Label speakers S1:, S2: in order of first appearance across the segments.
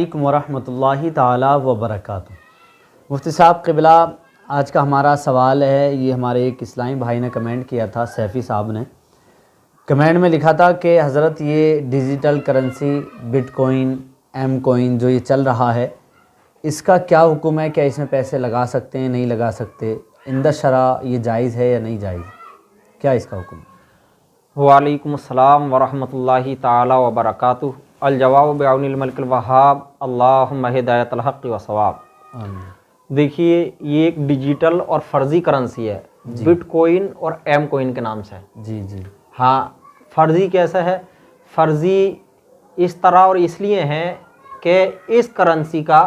S1: अस्सलामुअलैकुम वरहमतुल्लाहि ताला वबरकातुहू। मुफ्ती साहब क़िबला, आज का हमारा सवाल है, ये हमारे एक इस्लामी भाई ने कमेंट किया था, सैफ़ी साहब ने कमेंट में लिखा था कि हज़रत ये digital currency bitcoin M coin जो ये चल रहा है, इसका क्या हुक्म है? क्या इसमें पैसे लगा सकते हैं, नहीं लगा सकते? इंद शरा ये जायज़ है या नहीं जायज़? क्या इसका हुक्म?
S2: वालेकुम अस्सलाम वरहमतुल्लाहि ताला वबरकातुहू। अल जवाब बिअौनिल मलिकिल वहाब, अल्लाहुम्मा हिदायतल हक़्क़ि व सवाब। देखिए, ये एक डिजिटल और फर्जी करेंसी है, बिटकॉइन और एम कॉइन के नाम से।
S1: जी जी
S2: हाँ, फर्जी कैसा है? फर्जी इस तरह और इसलिए है कि इस करेंसी का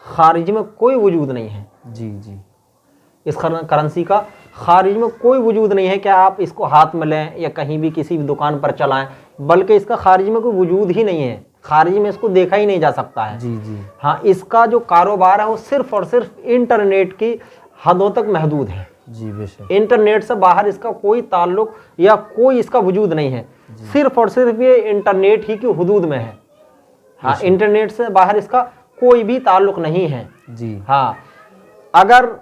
S2: खारिज में कोई वजूद नहीं है।
S1: जी जी
S2: इस करेंसी का खारिज में कोई वजूद नहीं है कि आप इसको हाथ में लें या कहीं भी किसी भी दुकान पर चलाएं, बल्कि इसका खारिज में कोई वजूद ही नहीं है। खारिज में इसको देखा ही नहीं जा सकता है।
S1: जी जी
S2: हाँ, इसका जो कारोबार है वो सिर्फ और सिर्फ इंटरनेट की हदों तक महदूद है।
S1: जी बेशक।
S2: इंटरनेट से बाहर इसका कोई ताल्लुक या कोई इसका वजूद नहीं है। सिर्फ और सिर्फ ये इंटरनेट ही की हुदूद में है। हाँ, इंटरनेट से बाहर इसका कोई भी ताल्लुक नहीं है।
S1: जी
S2: हाँ, अगर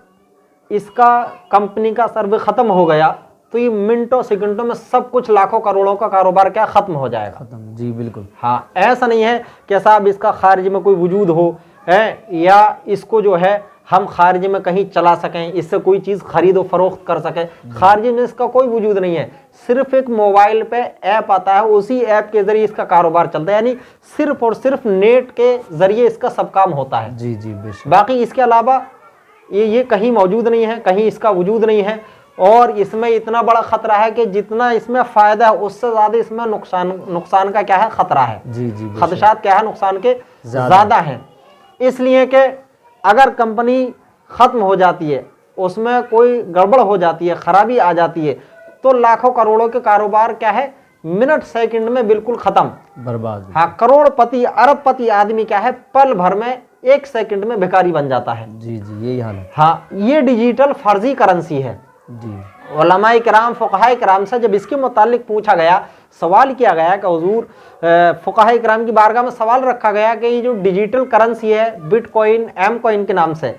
S2: इसका कंपनी का सर्वे ख़त्म हो गया तो ये मिनटों सेकंडों में सब कुछ लाखों करोड़ों का कारोबार क्या ख़त्म हो जाएगा।
S1: ख़त्म। जी बिल्कुल।
S2: हाँ, ऐसा नहीं है कि साहब इसका खारिज में कोई वजूद हो है या इसको जो है हम खारिज में कहीं चला सकें, इससे कोई चीज़ खरीदो फरोख्त कर सकें। खारिज में इसका कोई वजूद नहीं है। सिर्फ एक मोबाइल पे ऐप आता है, उसी ऐप के ज़रिए इसका कारोबार चलता है, यानी सिर्फ और सिर्फ नेट के ज़रिए इसका सब काम होता है।
S1: जी जी बेशक।
S2: बाकी इसके अलावा ये कहीं मौजूद नहीं है, कहीं इसका वजूद नहीं है। और इसमें इतना बड़ा ख़तरा है कि जितना इसमें फ़ायदा है उससे ज़्यादा इसमें नुकसान का क्या है, ख़तरा है।
S1: जी जी
S2: खदशात क्या है, नुकसान के ज़्यादा हैं। इसलिए कि अगर कंपनी ख़त्म हो जाती है, उसमें कोई गड़बड़ हो जाती है, ख़राबी आ जाती है, तो लाखों करोड़ों के कारोबार क्या है, मिनट सेकंड में बिल्कुल ख़त्म,
S1: बर्बाद।
S2: हाँ, करोड़पति अरबपति आदमी क्या है, पल भर में एक सेकंड में भिखारी बन जाता है।
S1: जी जी यही हाल है।
S2: हाँ, ये डिजिटल फर्जी करेंसी है।
S1: जी
S2: उलमाए किराम फ़ुक़हाए किराम से जब इसके मुतालिक पूछा गया, सवाल किया गया कि हुज़ूर फ़ुक़हाए किराम की बारगाह में सवाल रखा गया कि ये जो डिजिटल करेंसी है बिटकॉइन एम कॉइन के नाम से,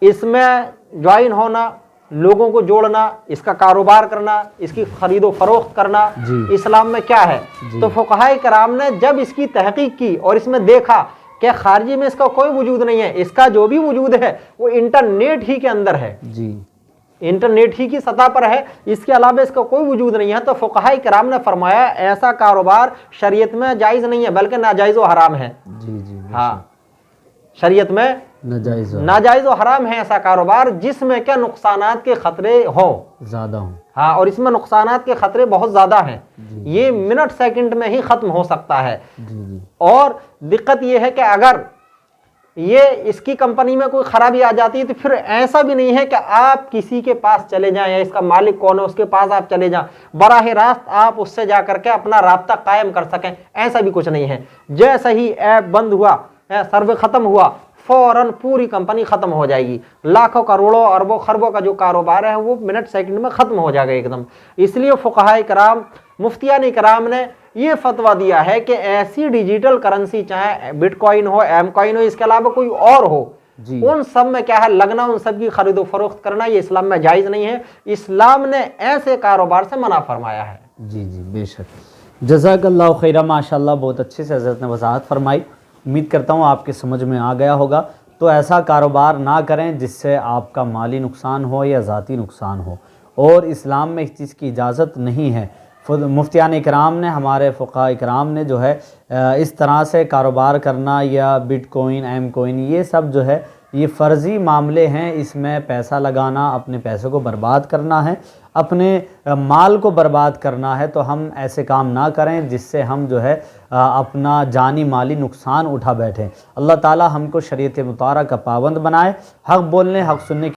S2: इसमें ज्वाइन होना, लोगों को जोड़ना, इसका कारोबार करना, इसकी खरीदो फरोख्त करना इस्लाम में क्या है? तो फ़ुक़हाए किराम ने जब इसकी तहक़ीक़ की और इसमें देखा कि खारिजी में इसका कोई वजूद नहीं है, इसका जो भी वजूद है वो इंटरनेट ही के अंदर है।
S1: जी
S2: इंटरनेट ही की सतह पर है, इसके अलावा इसका कोई वजूद नहीं है। तो फ़ुक़हाए किराम ने फरमाया ऐसा कारोबार शरीयत में जायज़ नहीं है, बल्कि नाजायज़ व हराम है।
S1: जी जी
S2: हाँ, शरीयत में नाजायज़ व हराम है ऐसा कारोबार जिसमें क्या नुकसानात के ख़तरे हों,
S1: ज़्यादा हों।
S2: हाँ, और इसमें नुकसानात के ख़तरे बहुत ज़्यादा हैं। ये मिनट सेकंड में ही ख़त्म हो सकता है। और दिक्कत ये है कि अगर ये इसकी कंपनी में कोई ख़राबी आ जाती है तो फिर ऐसा भी नहीं है कि आप किसी के पास चले जाएं या इसका मालिक कौन है उसके पास आप चले जाएं, बराह रास्त आप उससे जा करके अपना राब्ता कायम कर सकें, ऐसा भी कुछ नहीं है। जैसा ही ऐप बंद हुआ, सर्वे ख़त्म हुआ, फ़ौरन पूरी कंपनी ख़त्म हो जाएगी। लाखों करोड़ों अरबों खरबों का जो कारोबार है वो मिनट सेकंड में ख़त्म हो जाएगा एकदम। इसलिए फ़ुक़हाए किराम, मुफ्तियान किराम ने ये फतवा दिया है कि ऐसी डिजिटल करेंसी, चाहे बिटकॉइन हो, एम कॉइन हो, इसके अलावा कोई और हो, उन सब में क्या है लगना, उन सब की खरीदो फरोख्त करना, ये इस्लाम में जायज़ नहीं है। इस्लाम ने ऐसे कारोबार से मना फरमाया है।
S1: जी जी बेशक। जज़ाकल्लाहु खैरा, माशाल्लाह, बहुत अच्छे से हज़रत ने वजाहत फरमाई। उम्मीद करता हूँ आपके समझ में आ गया होगा। तो ऐसा कारोबार ना करें जिससे आपका माली नुकसान हो या ज़ाती नुकसान हो, और इस्लाम में इस चीज़ की इजाज़त नहीं है। मुफ्तियान इकराम ने, हमारे फ़ुक़हा इकराम ने जो है इस तरह से कारोबार करना या बिटकॉइन एम कॉइन, ये सब जो है ये फ़र्ज़ी मामले हैं। इसमें पैसा लगाना, अपने पैसे को बर्बाद करना है, अपने माल को बर्बाद करना है। तो हम ऐसे काम ना करें जिससे हम जो है अपना जानी माली नुकसान उठा बैठें। अल्लाह ताला हमको शरीयत मुतारा का पाबंद बनाए, हक़ बोलने हक़ सुनने